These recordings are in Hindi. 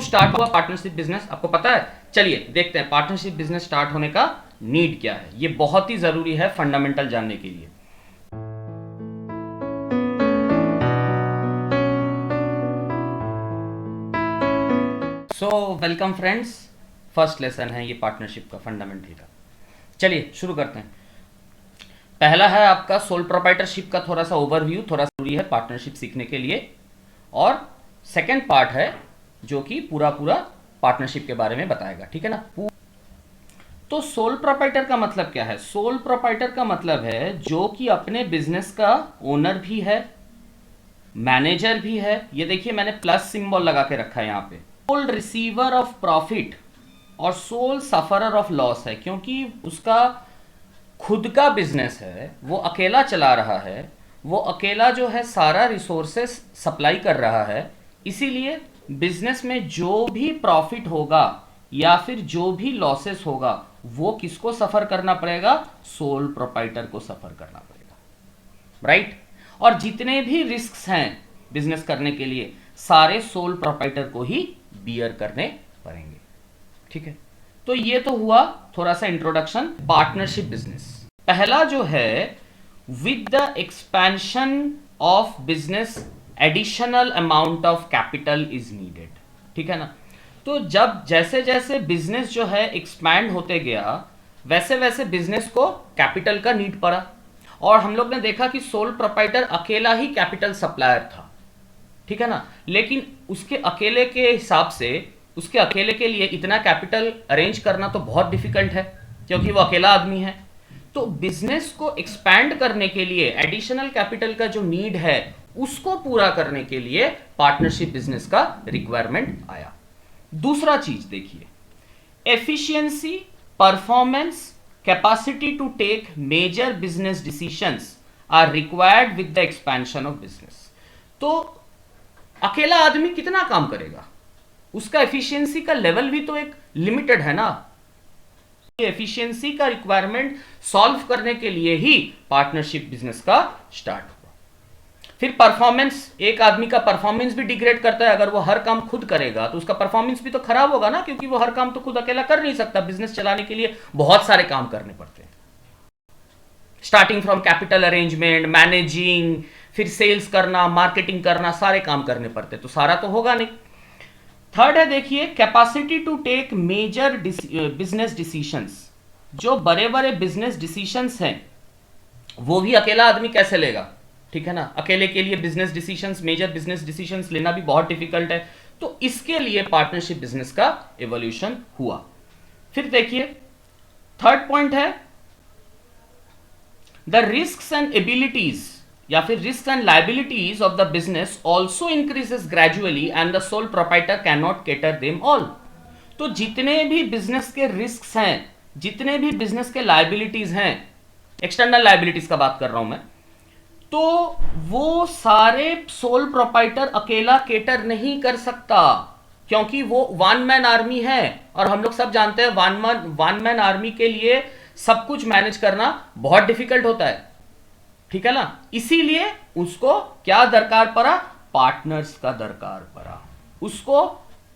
स्टार्ट हुआ पार्टनरशिप बिजनेस, आपको पता है? चलिए देखते हैं पार्टनरशिप बिजनेस स्टार्ट होने का नीड क्या है। ये बहुत ही जरूरी है फंडामेंटल जानने के लिए। So welcome friends, first lesson है ये पार्टनरशिप का, फंडामेंटल का। चलिए शुरू करते हैं। पहला है आपका सोल प्रोप्राइटरशिप का थोड़ा सा ओवरव्यू, थोड़ा जरूरी है पार्टनरशिप सीखने के लिए। और सेकंड पार्ट है जो कि पूरा पार्टनरशिप के बारे में बताएगा, ठीक है ना। तो सोल प्रोप्राइटर का मतलब क्या है? सोल प्रोप्राइटर का मतलब है जो कि अपने बिजनेस का ओनर भी है, मैनेजर भी है। ये देखिए मैंने प्लस सिंबल लगा के रखा है यहाँ पे। सोल रिसीवर ऑफ प्रॉफिट और सोल सफरर ऑफ लॉस है, क्योंकि उसका खुद का बिजनेस है, वो अकेला चला रहा है, वो अकेला जो है सारा रिसोर्सेस सप्लाई कर रहा है। इसीलिए बिजनेस में जो भी प्रॉफिट होगा या फिर जो भी लॉसेस होगा वो किसको सफर करना पड़ेगा? सोल प्रोप्राइटर को सफर करना पड़ेगा, राइट। और जितने भी रिस्क्स हैं बिजनेस करने के लिए सारे सोल प्रोप्राइटर को ही बियर करने पड़ेंगे, ठीक है। तो ये तो हुआ थोड़ा सा इंट्रोडक्शन पार्टनरशिप बिजनेस। पहला जो है, with the expansion of business additional amount of capital is needed, ठीक है ना। तो जब जैसे जैसे बिजनेस जो है एक्सपैंड होते गया वैसे वैसे बिजनेस को कैपिटल का नीड पड़ा। और हम लोग ने देखा कि सोल प्रोप्राइटर अकेला ही कैपिटल सप्लायर था, ठीक है ना। लेकिन उसके अकेले के हिसाब से, उसके अकेले के लिए इतना कैपिटल अरेंज करना तो बहुत डिफिकल्ट है, क्योंकि वो अकेला आदमी है। तो बिजनेस को एक्सपैंड करने के लिए एडिशनल कैपिटल का जो नीड है उसको पूरा करने के लिए पार्टनरशिप बिजनेस का रिक्वायरमेंट आया। दूसरा चीज देखिए, efficiency, performance, capacity to take major business decisions are required with the expansion of business. तो अकेला आदमी कितना काम करेगा? उसका एफिशिएंसी का लेवल भी तो एक लिमिटेड है ना। एफिशिएंसी का रिक्वायरमेंट सॉल्व करने के लिए ही पार्टनरशिप बिजनेस का स्टार्ट हुआ। फिर परफॉर्मेंस, एक आदमी का परफॉर्मेंस भी डिग्रेड करता है। अगर वो हर काम खुद करेगा तो उसका परफॉर्मेंस भी तो खराब होगा ना, क्योंकि वो हर काम तो खुद अकेला कर नहीं सकता। बिजनेस चलाने के लिए बहुत सारे काम करने पड़ते हैं, starting from capital arrangement, managing, फिर सेल्स करना, मार्केटिंग करना, सारे काम करने पड़ते हैं, तो सारा तो होगा नहीं। थर्ड है देखिए, capacity to take major business decisions. जो बड़े बड़े बिजनेस डिसीजंस हैं वो भी अकेला आदमी कैसे लेगा, ठीक है ना। अकेले के लिए business decisions, major business decisions लेना भी बहुत डिफिकल्ट है। तो इसके लिए पार्टनरशिप बिजनेस का एवोल्यूशन हुआ। फिर देखिए थर्ड पॉइंट है, द रिस्क्स एंड एबिलिटीज या फिर risk and liabilities of the business also increases gradually and the sole proprietor can not cater them all. तो जितने भी बिजनेस के रिस्क हैं, जितने भी बिजनेस के लाइबिलिटीज हैं, एक्सटर्नल लाइबिलिटीज का बात कर रहा हूं मैं, तो वो सारे सोल प्रोप्राइटर अकेला केटर नहीं कर सकता, क्योंकि वो वन मैन आर्मी है। और हम लोग सब जानते हैं वन मैन आर्मी के लिए सब कुछ मैनेज करना बहुत डिफिकल्ट होता है, ठीक है ना। इसीलिए उसको क्या दरकार पड़ा? पार्टनर्स का दरकार पड़ा। उसको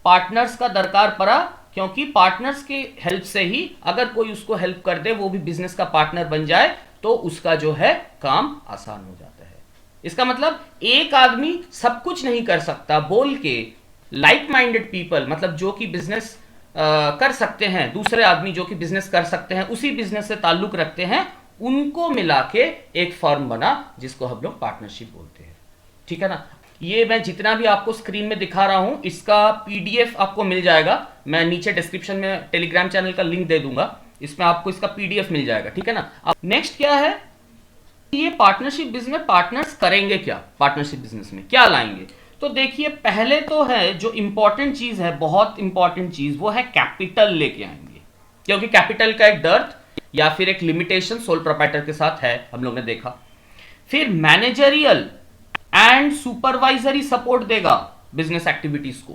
पार्टनर्स का दरकार पड़ा, क्योंकि पार्टनर्स के हेल्प से ही, अगर कोई उसको हेल्प कर दे, वो भी बिजनेस का पार्टनर बन जाए, तो उसका जो है काम आसान हो जाता है। इसका मतलब एक आदमी सब कुछ नहीं कर सकता बोल के लाइक माइंडेड पीपल, मतलब जो कि बिजनेस कर सकते हैं, दूसरे आदमी जो कि बिजनेस कर सकते हैं, उसी बिजनेस से ताल्लुक रखते हैं, उनको मिला के एक फर्म बना, जिसको हम लोग पार्टनरशिप बोलते हैं, ठीक है ना। ये मैं जितना भी आपको स्क्रीन में दिखा रहा हूं, इसका पीडीएफ आपको मिल जाएगा। मैं नीचे डिस्क्रिप्शन में टेलीग्राम चैनल का लिंक दे दूंगा, इसमें आपको इसका पीडीएफ मिल जाएगा, ठीक है ना। अब नेक्स्ट क्या है, ये पार्टनरशिप बिजनेस में पार्टनर्स करेंगे क्या? पार्टनरशिप बिजनेस में क्या लाएंगे? तो देखिए पहले तो है जो इंपॉर्टेंट चीज है, बहुत इंपॉर्टेंट चीज, वो है कैपिटल लेके आएंगे, क्योंकि कैपिटल का एक डर्थ या फिर एक लिमिटेशन सोल प्रोप्राइटर के साथ है, हम लोग ने देखा। फिर मैनेजरियल एंड सुपरवाइजरी सपोर्ट देगा बिजनेस एक्टिविटीज को,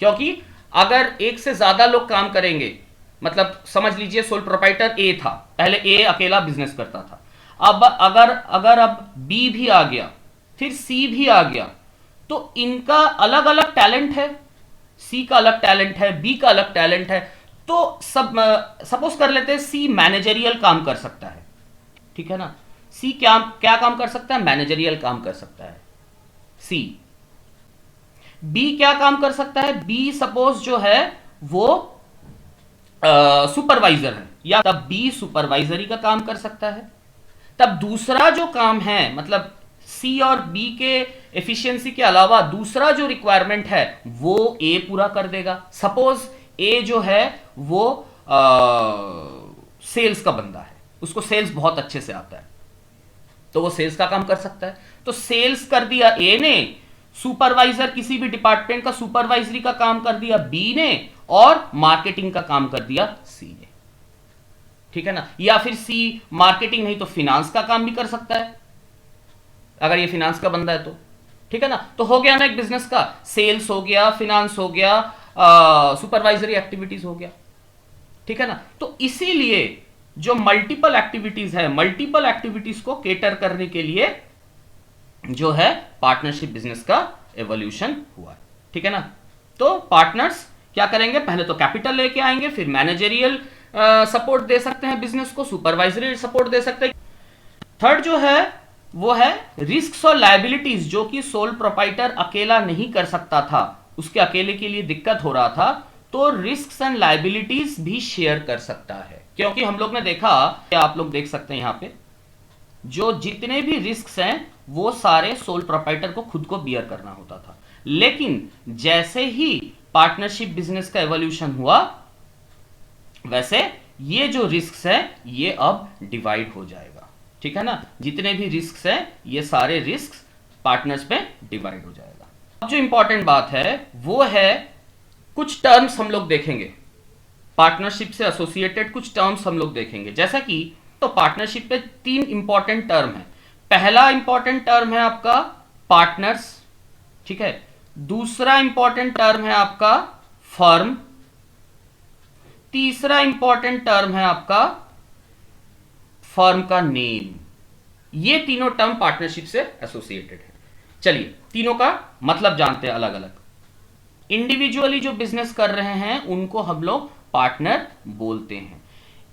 क्योंकि अगर एक से ज्यादा लोग काम करेंगे, मतलब समझ लीजिए सोल प्रोप्राइटर ए था, पहले ए अकेला बिजनेस करता था, अब अगर अब बी भी आ गया, फिर सी भी आ गया, तो इनका अलग अलग टैलेंट है, सी का अलग टैलेंट है, बी का अलग टैलेंट है, तो सब सपोज कर लेते हैं सी मैनेजरियल काम कर सकता है, ठीक है ना। सी क्या क्या काम कर सकता है? मैनेजरियल काम कर सकता है सी। बी क्या काम कर सकता है? बी सपोज जो है वो सुपरवाइजर है, या तब बी सुपरवाइजरी का काम कर सकता है। तब दूसरा जो काम है, मतलब सी और बी के एफिशिएंसी के अलावा दूसरा जो रिक्वायरमेंट है वो ए पूरा कर देगा। सपोज ए जो है वो सेल्स का बंदा है, उसको सेल्स बहुत अच्छे से आता है, तो वो सेल्स का काम कर सकता है। तो सेल्स कर दिया ए ने, सुपरवाइजर किसी भी डिपार्टमेंट का सुपरवाइजरी का काम कर दिया बी ने, और मार्केटिंग का काम कर दिया सी ने, ठीक है ना। या फिर सी मार्केटिंग नहीं तो फिनांस का काम भी कर सकता है, अगर ये फिनांस का बंदा है तो, ठीक है ना। तो हो गया ना एक बिजनेस का, सेल्स हो गया, फिनांस हो गया, सुपरवाइजरी एक्टिविटीज हो गया, ठीक है ना। तो इसीलिए जो मल्टीपल एक्टिविटीज है, मल्टीपल एक्टिविटीज को केटर करने के लिए जो है पार्टनरशिप बिजनेस का एवोल्यूशन हुआ, ठीक है ना। तो पार्टनर्स क्या करेंगे? पहले तो कैपिटल लेके आएंगे, फिर मैनेजरियल सपोर्ट दे सकते हैं बिजनेस को, सुपरवाइजरी सपोर्ट दे सकते हैं। थर्ड जो है वो है रिस्क और लायबिलिटीज, जो कि सोल प्रोप्राइटर अकेला नहीं कर सकता था, उसके अकेले के लिए दिक्कत हो रहा था, तो रिस्क एंड लायबिलिटीज भी शेयर कर सकता है। क्योंकि हम लोग ने देखा, आप लोग देख सकते हैं यहां पे, जो जितने भी रिस्क हैं वो सारे सोल प्रोप्राइटर को खुद को बियर करना होता था। लेकिन जैसे ही पार्टनरशिप बिजनेस का एवोल्यूशन हुआ, वैसे ये जो रिस्क है ये अब डिवाइड हो जाएगा, ठीक है ना। जितने भी रिस्क हैं ये सारे रिस्क पार्टनर्स पे डिवाइड हो जाएगा। अब जो इंपॉर्टेंट बात है वो है कुछ टर्म्स हम लोग देखेंगे, पार्टनरशिप से एसोसिएटेड कुछ टर्म्स हम लोग देखेंगे। जैसा कि तो पार्टनरशिप पे 3 इंपॉर्टेंट टर्म है। पहला इंपॉर्टेंट टर्म है आपका पार्टनर्स, ठीक है। दूसरा इंपॉर्टेंट टर्म है आपका फर्म। तीसरा इंपॉर्टेंट टर्म है आपका फर्म का नेम। ये तीनों टर्म पार्टनरशिप से एसोसिएटेड है। चलिए तीनों का मतलब जानते हैं अलग अलग। इंडिविजुअली जो बिजनेस कर रहे हैं उनको हम लोग पार्टनर बोलते हैं।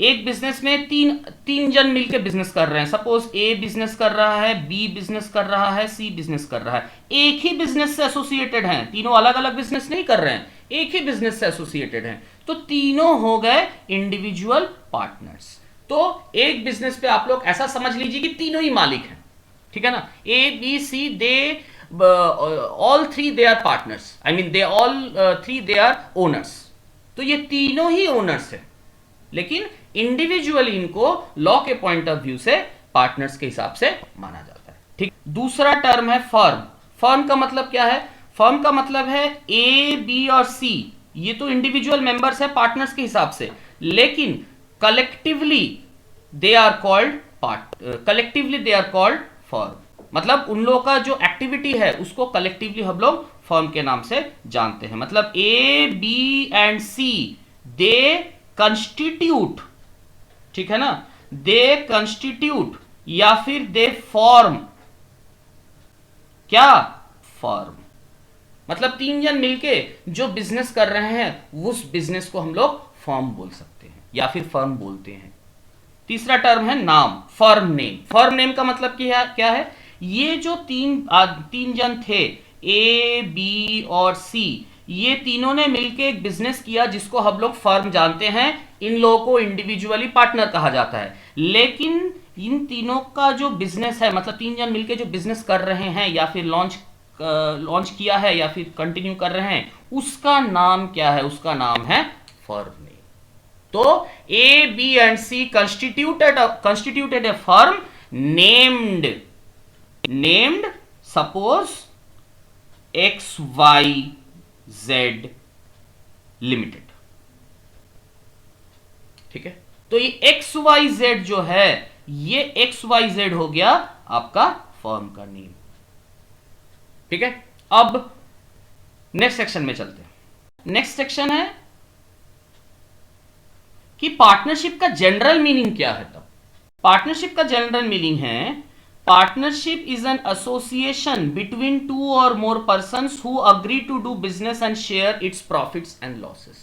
एक बिजनेस में तीन जन मिलकर बिजनेस कर रहे हैं। सपोज ए बिजनेस कर रहा है, बी बिजनेस कर रहा है, सी बिजनेस कर रहा है। एक ही बिजनेस से एसोसिएटेड हैं, तीनों अलग अलग बिजनेस नहीं कर रहे हैं, एक ही बिजनेस से एसोसिएटेड हैं, तो तीनों हो गए इंडिविजुअल पार्टनर्स। तो एक बिजनेस पे आप लोग ऐसा समझ लीजिए कि तीनों ही मालिक हैं, ठीक है ना। A B C they all three they are partners, I mean they all three they are owners। तो ये तीनों ही ओनर्स हैं, लेकिन इंडिविजुअली इनको लॉ के पॉइंट ऑफ व्यू से पार्टनर्स के हिसाब से माना जाता है, ठीक। दूसरा टर्म है फर्म। फर्म का मतलब क्या है? फर्म का मतलब है ए बी और सी, ये तो इंडिविजुअल मेंबर्स है पार्टनर्स के हिसाब से, लेकिन collectively they are called firm. मतलब उन लोगों का जो एक्टिविटी है उसको कलेक्टिवली हम लोग फर्म के नाम से जानते हैं। मतलब A B and C they constitute, ठीक है ना, दे कंस्टिट्यूट या फिर दे फॉर्म क्या? फर्म। मतलब 3 जन मिलके जो बिजनेस कर रहे हैं उस बिजनेस को हम लोग फर्म बोल सकते हैं या फिर फर्म बोलते हैं। तीसरा टर्म है नाम, फर्म नेम। फर्म नेम का मतलब क्या है? ये जो तीन जन थे ए बी और सी, ये तीनों ने मिलकर एक बिजनेस किया जिसको हम लोग फर्म जानते हैं। इन लोगों को इंडिविजुअली पार्टनर कहा जाता है, लेकिन इन तीनों का जो बिजनेस है, मतलब 3 जन मिलकर जो बिजनेस कर रहे हैं या फिर लॉन्च किया है या फिर कंटिन्यू कर रहे हैं, उसका नाम क्या है? उसका नाम है फर्म नेम। तो A B and C constituted a firm named suppose XYZ limited, ठीक है। तो ये XYZ जो है, ये XYZ हो गया आपका फर्म का नेम, ठीक है। अब नेक्स्ट सेक्शन में चलते हैं। नेक्स्ट सेक्शन है कि पार्टनरशिप का जनरल मीनिंग क्या है। तब पार्टनरशिप का जनरल मीनिंग है partnership is an association between two or more persons who agree to do business and share its profits and losses.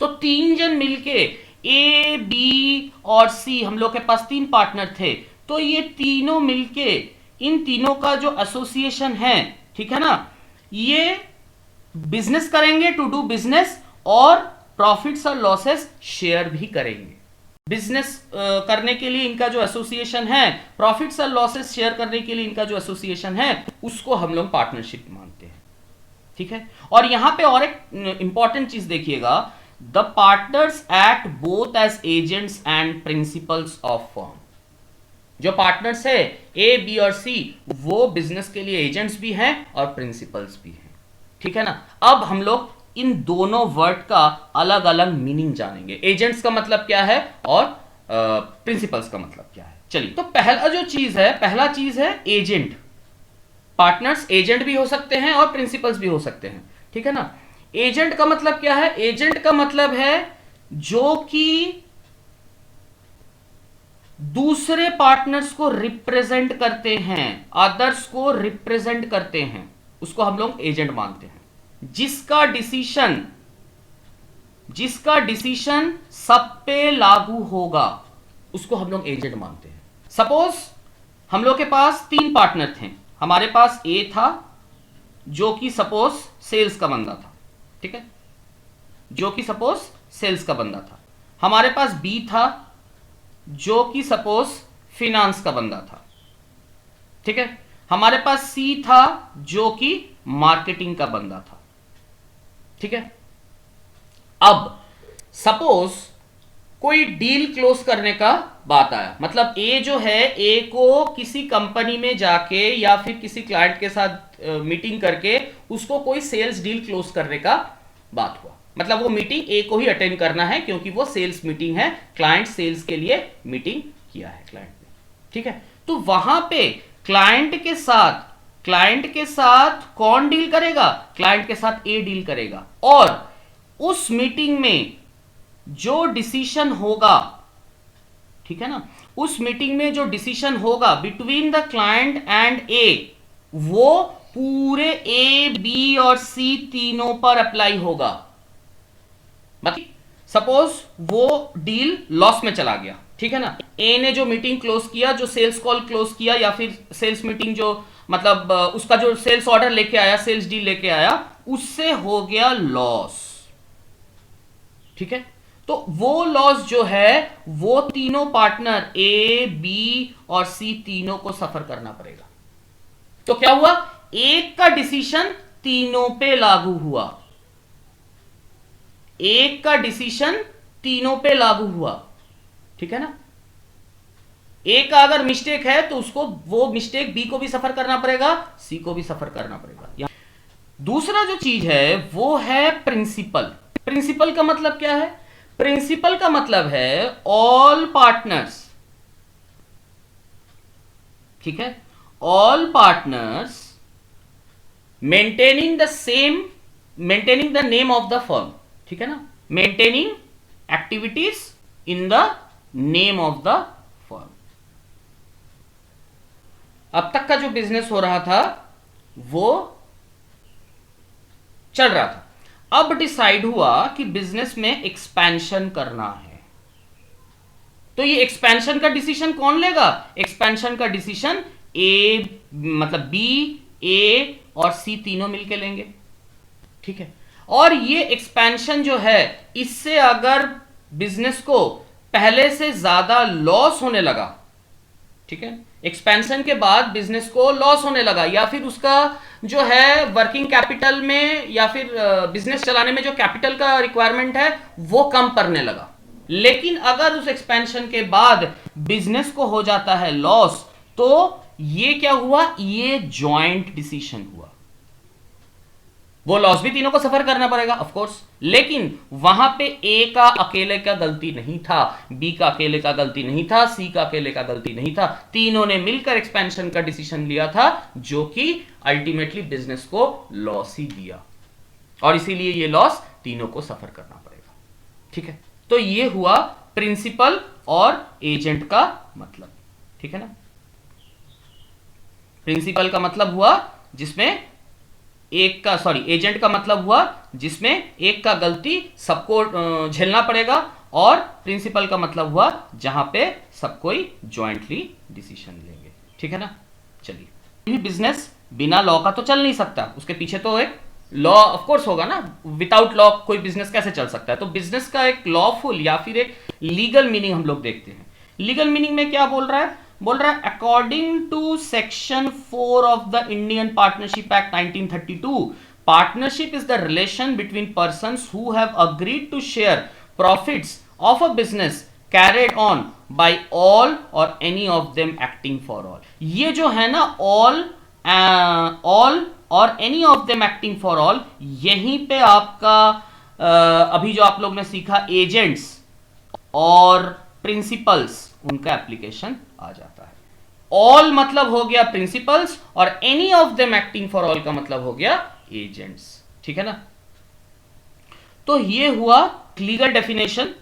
तो तीन जन मिलके, ए बी और सी, हम लोग के पास तीन पार्टनर थे, तो ये तीनों मिलके, इन तीनों का जो एसोसिएशन है, ठीक है ना, ये बिजनेस करेंगे, टू डू बिजनेस, और प्रॉफिट्स और लॉसेस शेयर भी करेंगे। बिजनेस करने के लिए इनका जो एसोसिएशन है, प्रॉफिट्स और लॉसेस शेयर करने के लिए इनका जो एसोसिएशन है, उसको हम लोग पार्टनरशिप मानते हैं, ठीक है। और यहां पे और एक इंपॉर्टेंट चीज देखिएगा, the partners act both as agents and principals of firm. जो पार्टनर्स है ए बी और सी, वो बिजनेस के लिए एजेंट्स भी हैं और प्रिंसिपल्स भी हैं, ठीक है ना। अब हम लोग इन दोनों वर्ड का अलग अलग मीनिंग जानेंगे, एजेंट्स का मतलब क्या है और प्रिंसिपल्स का मतलब क्या है। चलिए, तो पहला जो चीज है, पहला चीज है एजेंट। पार्टनर्स एजेंट भी हो सकते हैं और प्रिंसिपल्स भी हो सकते हैं, ठीक है ना। एजेंट का मतलब क्या है? एजेंट का मतलब है जो कि दूसरे पार्टनर्स को रिप्रेजेंट करते हैं, अदर्स को रिप्रेजेंट करते हैं, उसको हम लोग एजेंट मानते हैं। जिसका डिसीजन सब पे लागू होगा, उसको हम लोग एजेंट मानते हैं। सपोज हम लोग के पास तीन पार्टनर थे। हमारे पास ए था जो कि सपोज सेल्स का बंदा था, ठीक है, जो कि सपोज सेल्स का बंदा था। हमारे पास बी था जो कि सपोज फिनेंस का बंदा था, ठीक है। हमारे पास सी था जो कि मार्केटिंग का बंदा था, ठीक है। अब सपोज कोई डील क्लोज करने का बात आया, मतलब ए जो है, ए को किसी कंपनी में जाके या फिर किसी क्लाइंट के साथ मीटिंग करके उसको कोई सेल्स डील क्लोज करने का बात हुआ। मतलब वो मीटिंग ए को ही अटेंड करना है क्योंकि वो सेल्स मीटिंग है, क्लाइंट सेल्स के लिए मीटिंग किया है क्लाइंट ने, ठीक है। तो वहां पे क्लाइंट के साथ कौन डील करेगा? क्लाइंट के साथ ए डील करेगा, और उस मीटिंग में जो डिसीजन होगा, ठीक है ना, उस मीटिंग में जो डिसीजन होगा बिटवीन द क्लाइंट एंड ए, वो पूरे ए बी और सी तीनों पर अप्लाई होगा। मतलब सपोज वो डील लॉस में चला गया, ठीक है ना। ए ने जो मीटिंग क्लोज किया, जो सेल्स कॉल क्लोज किया या फिर सेल्स मीटिंग, जो मतलब उसका जो सेल्स ऑर्डर लेके आया, सेल्स डील लेके आया, उससे हो गया लॉस, ठीक है। तो वो लॉस जो है वो तीनों पार्टनर ए बी और सी तीनों को सफर करना पड़ेगा। तो क्या हुआ? एक का डिसीजन तीनों पे लागू हुआ, एक का डिसीजन तीनों पे लागू हुआ, ठीक है ना। ए का अगर मिस्टेक है तो उसको, वो मिस्टेक बी को भी सफर करना पड़ेगा, सी को भी सफर करना पड़ेगा। दूसरा जो चीज है वो है प्रिंसिपल। प्रिंसिपल का मतलब क्या है? प्रिंसिपल का मतलब है ऑल पार्टनर्स, ठीक है, all partners maintaining the name of the firm, ठीक है ना, maintaining activities in the name of the firm. अब तक का जो बिजनेस हो रहा था वो चल रहा था, अब डिसाइड हुआ कि बिजनेस में एक्सपेंशन करना है। तो ये एक्सपेंशन का डिसीजन कौन लेगा? एक्सपेंशन का डिसीजन ए, मतलब बी, ए और सी तीनों मिलके लेंगे, ठीक है। और ये एक्सपेंशन जो है, इससे अगर बिजनेस को पहले से ज्यादा लॉस होने लगा, ठीक है, एक्सपेंशन के बाद बिजनेस को लॉस होने लगा, या फिर उसका जो है वर्किंग कैपिटल में या फिर बिजनेस चलाने में जो कैपिटल का रिक्वायरमेंट है वो कम पड़ने लगा, लेकिन अगर उस एक्सपेंशन के बाद बिजनेस को हो जाता है लॉस, तो ये क्या हुआ? ये जॉइंट डिसीजन हुआ। वो लॉस भी तीनों को सफर करना पड़ेगा ऑफ कोर्स, लेकिन वहां पे ए का अकेले का गलती नहीं था, बी का अकेले का गलती नहीं था, सी का अकेले का गलती नहीं था, तीनों ने मिलकर एक्सपेंशन का डिसीजन लिया था, जो कि अल्टीमेटली बिजनेस को लॉस ही दिया, और इसीलिए ये लॉस तीनों को सफर करना पड़ेगा, ठीक है। तो ये हुआ प्रिंसिपल और एजेंट का मतलब, ठीक है ना। प्रिंसिपल का मतलब हुआ जिसमें एक का, सॉरी, एजेंट का मतलब हुआ जिसमें एक का गलती सबको झेलना पड़ेगा, और प्रिंसिपल का मतलब हुआ जहां पे सब कोई ज्वाइंटली डिसीजन लेंगे। ठीक है ना। चलिए, बिजनेस बिना लॉ का तो चल नहीं सकता, उसके पीछे तो एक लॉ ऑफ कोर्स होगा ना। विदाउट लॉ कोई बिजनेस कैसे चल सकता है? तो बिजनेस का एक लॉफुल या फिर एक लीगल मीनिंग हम लोग देखते हैं। लीगल मीनिंग में क्या बोल रहा है? बोल रहा है according to section 4 of the Indian partnership act 1932, partnership is the relation between persons who have agreed to share profits of a business carried on by all or any of them acting for all. ये जो है ना, all or any of them acting for all, यहीं पे आपका अभी जो आप लोग ने सीखा एजेंट्स और प्रिंसिपल्स, उनका एप्लीकेशन आ जाता है। ऑल मतलब हो गया प्रिंसिपल्स और any of them acting for all का मतलब हो गया एजेंट्स। ठीक है ना। तो ये हुआ लीगल डेफिनेशन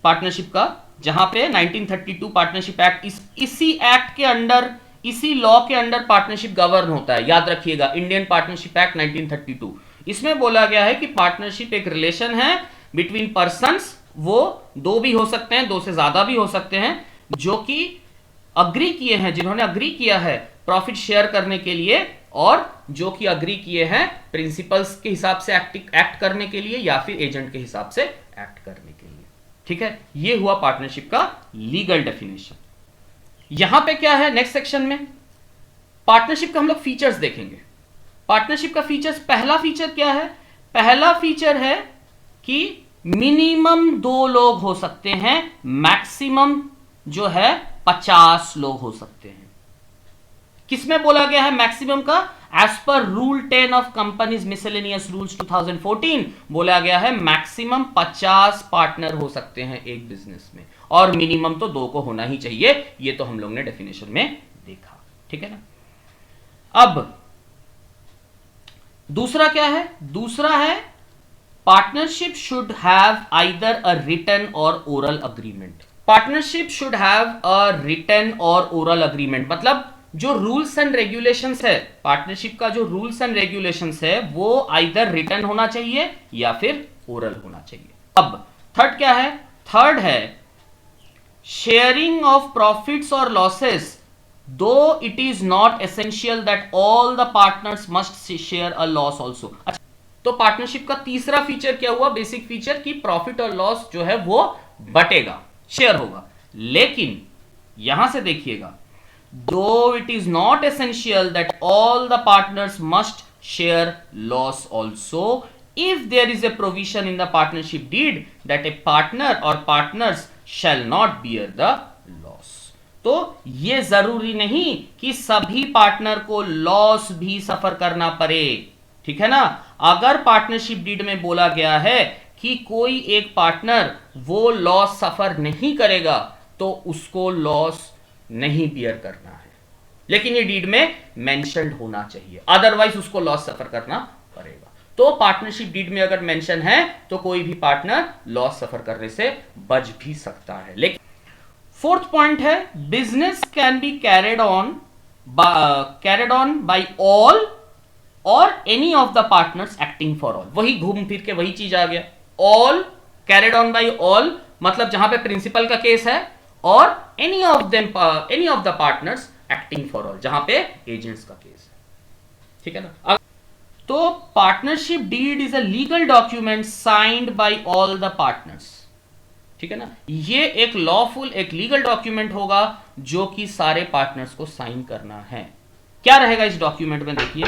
पार्टनरशिप का, जहां पे 1932 पार्टनरशिप एक्ट, इसी एक्ट के अंडर, इसी लॉ के अंडर पार्टनरशिप गवर्न होता है। याद रखिएगा, इंडियन पार्टनरशिप एक्ट 1932, इसमें बोला गया है कि पार्टनरशिप एक रिलेशन है बिटवीन पर्संस, वो दो भी हो सकते हैं, दो से ज्यादा भी हो सकते हैं, जो कि अग्री किए हैं, जिन्होंने अग्री किया है प्रॉफिट शेयर करने के लिए, और जो कि अग्री किए हैं प्रिंसिपल्स के हिसाब से एक्ट करने के लिए या फिर एजेंट के हिसाब से एक्ट करने के लिए। ठीक है, ये हुआ पार्टनरशिप का लीगल डेफिनेशन। यहां पे क्या है नेक्स्ट सेक्शन में? पार्टनरशिप का हम लोग फीचर्स देखेंगे। पार्टनरशिप का फीचर्स, पहला फीचर क्या है? पहला फीचर है कि मिनिमम 2 लोग हो सकते हैं, मैक्सिमम जो है 50 लोग हो सकते हैं। किसमें बोला गया है मैक्सिमम का? As per rule 10 of companies miscellaneous rules 2014 बोला गया है मैक्सिमम 50 पार्टनर हो सकते हैं एक बिजनेस में, और मिनिमम तो 2 को होना ही चाहिए। ये तो हम लोग ने डेफिनेशन में देखा। ठीक है ना। अब दूसरा क्या है? दूसरा है partnership should have either a written or oral agreement. Partnership should have a written or oral agreement, मतलब जो रूल्स एंड रेगुलेशंस है, पार्टनरशिप का जो रूल्स एंड रेगुलेशंस है, वो आइदर रिटन होना चाहिए या फिर ओरल होना चाहिए। अब थर्ड क्या है? थर्ड है शेयरिंग ऑफ प्रॉफिट्स और लॉसेस, दो it is not essential that all the partners must share a loss also. अच्छा, तो पार्टनरशिप का तीसरा फीचर क्या हुआ? बेसिक फीचर कि प्रॉफिट और लॉस जो है वो बटेगा, शेयर होगा। लेकिन यहां से देखिएगा, though it is not essential that all the partners must share loss also, if there is a provision in the partnership deed that a partner or partners shall not bear the loss। तो ये जरूरी नहीं कि सभी पार्टनर को लॉस भी सफर करना पड़े। ठीक है ना। अगर पार्टनरशिप डीड में बोला गया है कि कोई एक पार्टनर वो लॉस सफर नहीं करेगा, तो उसको लॉस नहीं बियर करना है, लेकिन ये डीड में मेंशन्ड होना चाहिए, अदरवाइज उसको लॉस सफर करना पड़ेगा। तो पार्टनरशिप डीड में अगर मेंशन है तो कोई भी पार्टनर लॉस सफर करने से बच भी सकता है। लेकिन फोर्थ पॉइंट है business can be carried on by all or any of the partners acting for all. वही घूम फिर के वही चीज आ गया, all carried on by all, मतलब जहां पे प्रिंसिपल का केस है, or any of the partners acting for all, जहां पे एजेंट्स का केस है। ठीक है ना। तो partnership deed is a legal document signed by all the partners. ठीक है ना। ये एक लॉफुल, एक लीगल डॉक्यूमेंट होगा जो कि सारे पार्टनर्स को साइन करना है। क्या रहेगा इस डॉक्यूमेंट में? देखिए,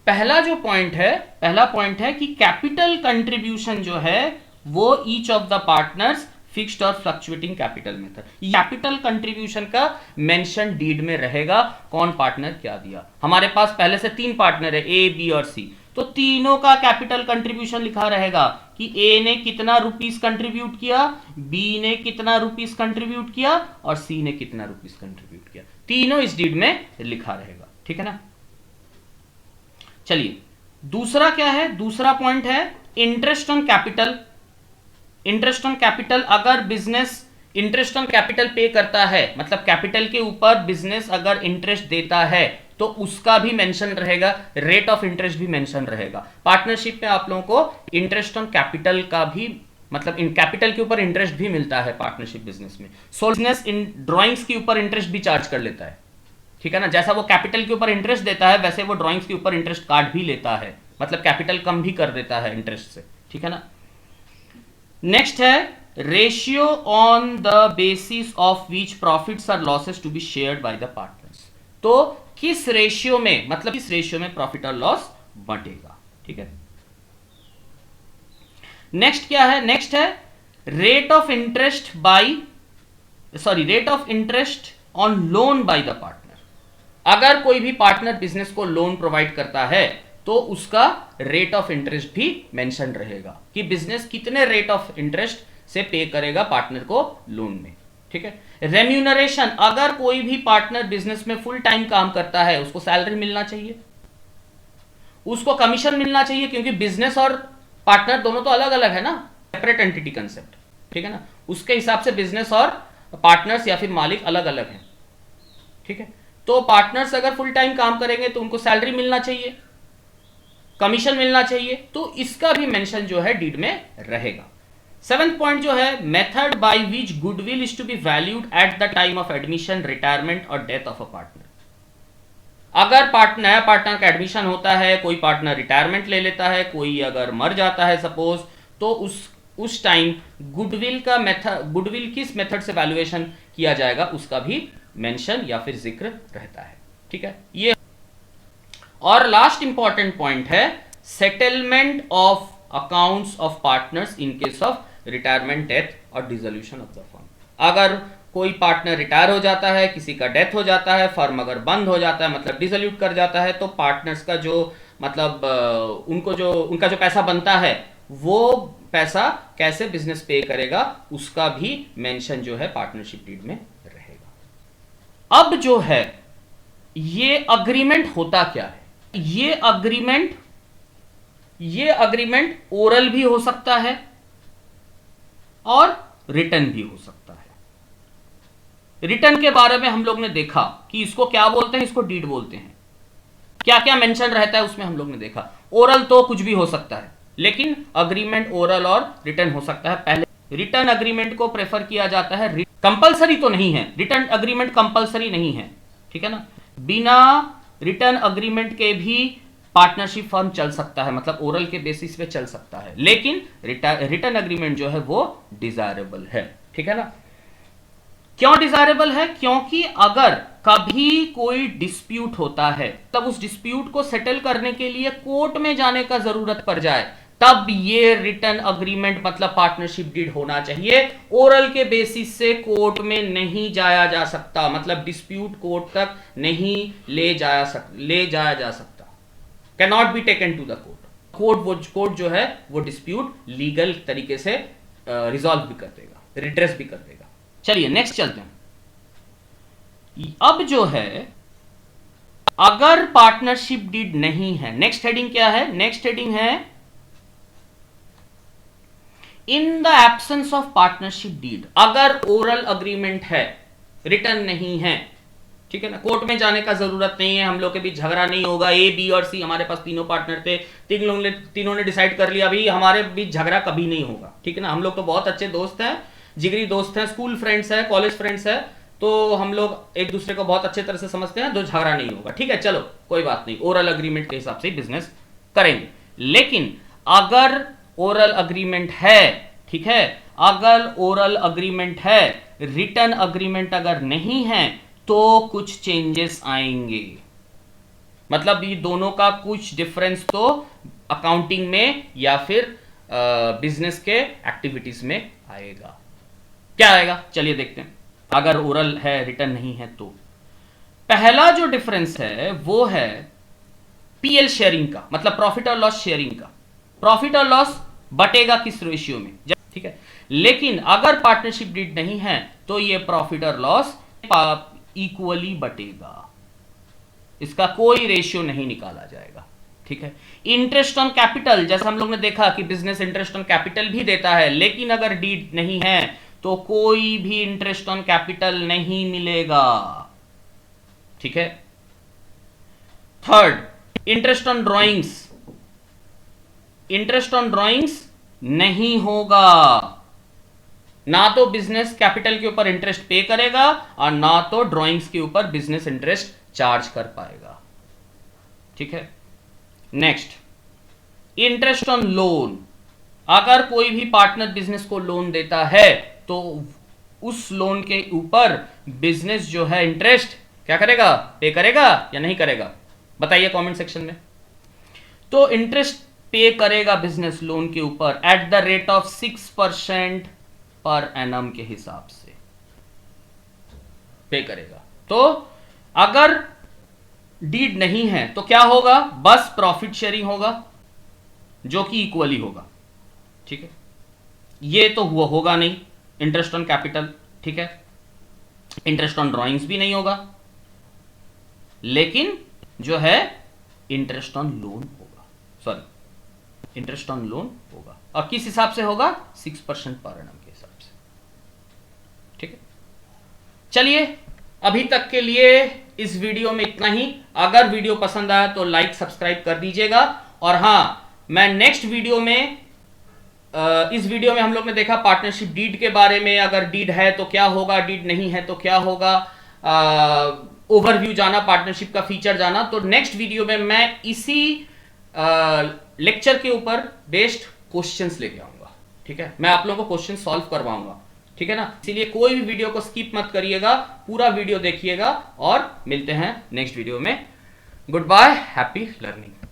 पहला जो पॉइंट है, पहला पॉइंट है कि कैपिटल कंट्रीब्यूशन जो है वो each of the partners fixed or fluctuating capital method, capital contribution का मेंशन डीड में रहेगा, कौन पार्टनर क्या दिया। हमारे पास पहले से 3 पार्टनर है, ए बी और सी, तो तीनों का कैपिटल कंट्रीब्यूशन लिखा रहेगा कि ए ने कितना रुपीस कंट्रीब्यूट किया, बी ने कितना रुपीस कंट्रीब्यूट किया और सी ने कितना रुपीस कंट्रीब्यूट किया, तीनों इस डीड में लिखा रहेगा। ठीक है ना। चलिए, दूसरा क्या है? दूसरा पॉइंट है interest on capital. Interest on capital, अगर बिजनेस इंटरेस्ट ऑन कैपिटल पे करता है, मतलब कैपिटल के ऊपर बिजनेस अगर इंटरेस्ट देता है, तो उसका भी मेंशन रहेगा, रेट ऑफ इंटरेस्ट भी मेंशन रहेगा। पार्टनरशिप में आप लोगों को इंटरेस्ट ऑन कैपिटल का भी, मतलब इन कैपिटल के ऊपर इंटरेस्ट भी मिलता है पार्टनरशिप बिजनेस में। सो बिजनेस इन ड्राइंग्स के ऊपर इंटरेस्ट भी चार्ज कर लेता है, ठीक है ना। जैसा वो कैपिटल के ऊपर इंटरेस्ट देता है वैसे वो ड्राइंग्स के ऊपर इंटरेस्ट काट भी लेता है, मतलब कैपिटल कम भी कर देता है इंटरेस्ट से, ठीक है ना। नेक्स्ट है ratio on the basis of which profits or losses to be shared by the partners. तो किस रेशियो में, मतलब किस रेशियो में प्रॉफिट और लॉस बंटेगा, ठीक है। नेक्स्ट क्या है, नेक्स्ट है rate of interest on loan by the partner. अगर कोई भी पार्टनर बिजनेस को लोन प्रोवाइड करता है तो उसका रेट ऑफ इंटरेस्ट भी मेंशन रहेगा कि बिजनेस कितने रेट ऑफ इंटरेस्ट से पे करेगा पार्टनर को लोन में, ठीक है। रेम्यूनरेशन, अगर कोई भी पार्टनर बिजनेस में फुल टाइम काम करता है उसको सैलरी मिलना चाहिए, उसको कमीशन मिलना चाहिए, क्योंकि बिजनेस और पार्टनर दोनों तो अलग अलग है ना, सेपरेट एंटिटी कंसेप्ट, ठीक है ना। उसके हिसाब से बिजनेस और पार्टनर्स या फिर मालिक अलग अलग हैं, ठीक है। तो पार्टनर्स अगर फुल टाइम काम करेंगे तो उनको सैलरी मिलना चाहिए, कमीशन मिलना चाहिए, तो इसका भी मेंशन जो है डीड में रहेगा। 7th पॉइंट जो है method by which goodwill is to be valued at the time of admission, retirement और डेथ ऑफ अ पार्टनर। अगर नया पार्टनर का एडमिशन होता है, कोई पार्टनर रिटायरमेंट ले लेता है, कोई अगर मर जाता है सपोज, तो उस टाइम गुडविल किस मेथड से वैल्यूएशन किया जाएगा उसका भी मेंशन या फिर जिक्र रहता है, ठीक है। ये और लास्ट इंपॉर्टेंट पॉइंट है settlement of accounts of partners in case of retirement, death और डिसोल्यूशन ऑफ द फर्म। अगर कोई पार्टनर रिटायर हो जाता है, किसी का डेथ हो जाता है, फर्म अगर बंद हो जाता है मतलब डिसोल्यूट कर जाता है, तो पार्टनर्स का जो मतलब उनका जो पैसा बनता है वो पैसा कैसे बिजनेस पे करेगा उसका भी मेंशन जो है पार्टनरशिप डीड में रहेगा। अब जो है ये अग्रीमेंट होता क्या है, ये अग्रीमेंट ओरल भी हो सकता है और रिटन भी हो सकता है। रिटन के बारे में हम लोग ने देखा कि इसको क्या बोलते हैं, इसको डीड बोलते हैं, क्या क्या मेंशन रहता है उसमें हम लोग ने देखा। ओरल तो कुछ भी हो सकता है, लेकिन अग्रीमेंट ओरल और रिटन हो सकता है। पहले रिटन अग्रीमेंट को प्रेफर किया जाता है, कंपलसरी तो नहीं है, रिटन अग्रीमेंट कंपलसरी नहीं है, ठीक है ना। बिना रिटन अग्रीमेंट के भी पार्टनरशिप फर्म चल सकता है, मतलब ओरल के बेसिस पे चल सकता है, लेकिन रिटन अग्रीमेंट जो है वो डिजायरेबल है, ठीक है ना। क्यों डिजायरेबल है, क्योंकि अगर कभी कोई डिस्प्यूट होता है तब उस डिस्प्यूट को सेटल करने के लिए कोर्ट में जाने का जरूरत पड़ जाए, तब ये रिटन अग्रीमेंट मतलब पार्टनरशिप डीड होना चाहिए। ओरल के बेसिस से कोर्ट में नहीं जाया जा सकता, मतलब डिस्प्यूट कोर्ट तक नहीं ले जाया जा सकता, can not be taken to the court. Court जो है वो डिस्प्यूट लीगल तरीके से रिजॉल्व भी कर देगा, रिड्रेस भी कर देगा। चलिए नेक्स्ट चलते हैं। अब जो है अगर पार्टनरशिप डीड नहीं है, नेक्स्ट हेडिंग क्या है, नेक्स्ट हेडिंग है in the absence of partnership deed. अगर ओरल अग्रीमेंट है, रिटन नहीं है, ठीक है ना, कोर्ट में जाने का जरूरत नहीं है, हम लोग के बीच झगड़ा नहीं होगा, ए बी और सी हमारे पास तीनों पार्टनर थे, तीनों ने डिसाइड कर लिया भाई हमारे बीच झगड़ा कभी नहीं होगा, ठीक है ना। हम लोग तो बहुत अच्छे दोस्त हैं, जिगरी दोस्त हैं, स्कूल फ्रेंड्स हैं, कॉलेज फ्रेंड्स हैं, तो हम लोग एक दूसरे को बहुत अच्छे तरह से समझते हैं, तो झगड़ा नहीं होगा, ठीक है, चलो कोई बात नहीं, ओरल अग्रीमेंट के हिसाब से बिजनेस करेंगे। लेकिन अगर ओरल अग्रीमेंट है, ठीक है, अगर ओरल अग्रीमेंट है, रिटन अग्रीमेंट अगर नहीं है, तो कुछ चेंजेस आएंगे, मतलब ये दोनों का कुछ डिफरेंस तो अकाउंटिंग में या फिर बिजनेस के एक्टिविटीज में आएगा। क्या आएगा चलिए देखते हैं। अगर ओरल है, रिटन नहीं है, तो पहला जो डिफरेंस है वो है पीएल शेयरिंग का, मतलब प्रॉफिट और लॉस शेयरिंग का। प्रॉफिट और लॉस बटेगा किस रेशियो में, ठीक है। लेकिन अगर पार्टनरशिप डीड नहीं है तो ये प्रॉफिट और लॉस इक्वली बटेगा, इसका कोई रेशियो नहीं निकाला जाएगा, ठीक है। इंटरेस्ट ऑन कैपिटल, जैसा हम लोग ने देखा कि बिजनेस इंटरेस्ट ऑन कैपिटल भी देता है, लेकिन अगर डीड नहीं है तो कोई भी इंटरेस्ट ऑन कैपिटल नहीं मिलेगा, ठीक है। Third, interest on drawings, interest on drawings नहीं होगा। ना तो बिजनेस कैपिटल के ऊपर इंटरेस्ट पे करेगा और ना तो ड्रॉइंग्स के ऊपर बिजनेस इंटरेस्ट चार्ज कर पाएगा। ठीक है। Next, interest on loan. अगर कोई भी पार्टनर बिजनेस को लोन देता है तो उस लोन के ऊपर बिजनेस जो है इंटरेस्ट क्या करेगा, पे करेगा या नहीं करेगा, बताइए कमेंट सेक्शन में। तो इंटरेस्ट पे करेगा बिजनेस लोन के ऊपर at the rate of 6% per annum के हिसाब से पे करेगा। तो अगर डीड नहीं है तो क्या होगा, बस प्रॉफिट शेयरिंग होगा जो कि इक्वली होगा। ठीक है, ये तो हुआ होगा नहीं इंटरेस्ट ऑन कैपिटल। ठीक है, इंटरेस्ट ऑन ड्रॉइंग्स भी नहीं होगा, लेकिन जो है इंटरेस्ट ऑन लोन होगा, सॉरी इंटरेस्ट ऑन लोन होगा। और किस हिसाब से होगा, 6% पर एनम के हिसाब से। ठीक है, चलिए अभी तक के लिए इस वीडियो में इतना ही। अगर वीडियो पसंद आया तो लाइक सब्सक्राइब कर दीजिएगा। और हां, मैं नेक्स्ट वीडियो में इस वीडियो में हम लोग ने देखा पार्टनरशिप डीड के बारे में। अगर डीड है तो क्या होगा, डीड नहीं है तो क्या होगा, ओवरव्यू जाना, पार्टनरशिप का फीचर जाना। तो नेक्स्ट वीडियो में मैं इसी लेक्चर के ऊपर बेस्ड क्वेश्चंस लेके आऊंगा। ठीक है, मैं आप लोगों को क्वेश्चन सॉल्व करवाऊंगा। ठीक है ना, इसीलिए कोई भी वीडियो को स्किप मत करिएगा, पूरा वीडियो देखिएगा। और मिलते हैं नेक्स्ट वीडियो में। Goodbye, happy learning.